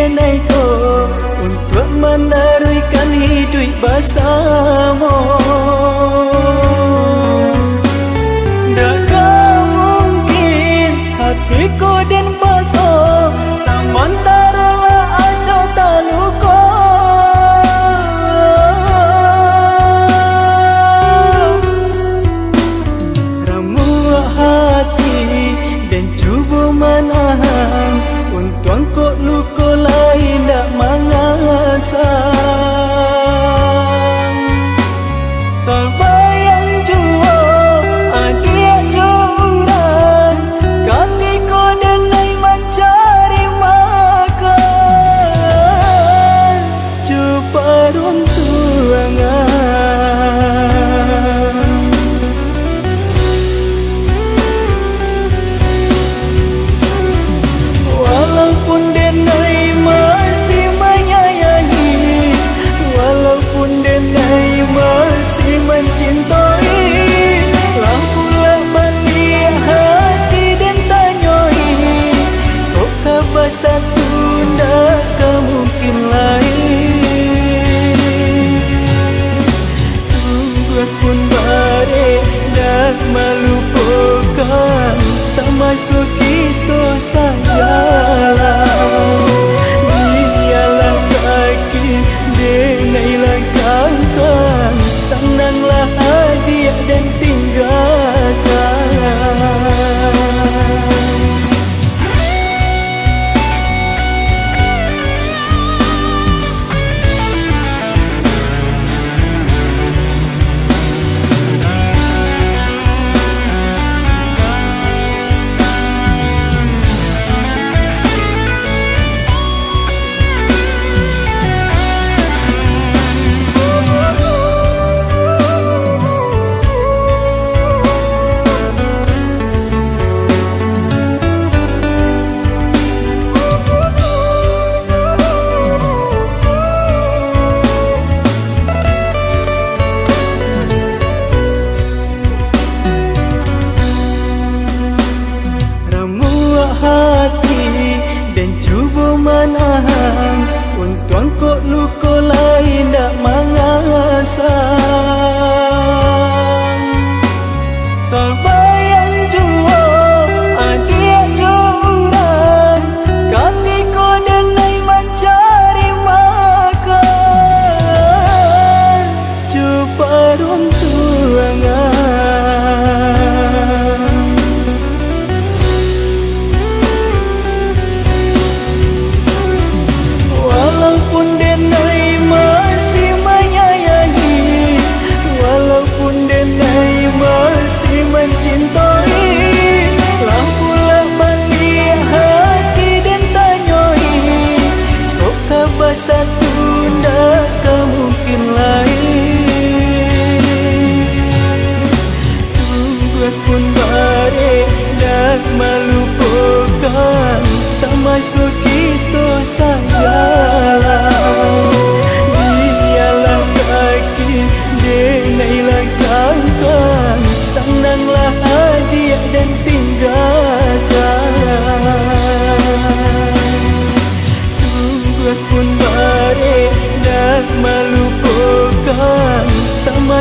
denai ko untuk meneruikan hidup bersama. Takkan mungkin hatiku dan basuh samantara lah aco taluko. Ramu hati dan cuba menahan untuk kok luka lain tak mengasang. Tak bayang jua adik juran katiko denai mencari makan. Cuba runtuangan walaupun denai masih menyayangi, walaupun denai masih mencintai, lah pula balik hati dan tanyoi, kok kabar satu tak kemungkin lain. Sungguh pun balik tak melupakan sama kita sayang. Dialah kaki denailah kangkang, senanglah hadiah dan tinggalkan. Hati dan cuba menahan untuk kok luka lain tak mengasang. Tak bayang jua adik juran katiko denai mencari makan. Cuba runtuangan walaupun denai masih menyayangi, walaupun denai masih mencintai, lah pula balik hati dan tanyoi, kok kabar satu tak kemungkin lain. Sungguh pun balik tak melupakan sama kita sayang. Dialah kaki denailah kangkang, senanglah hadiah dan tinggalkan. Sungguh pun balik tak melupakan sama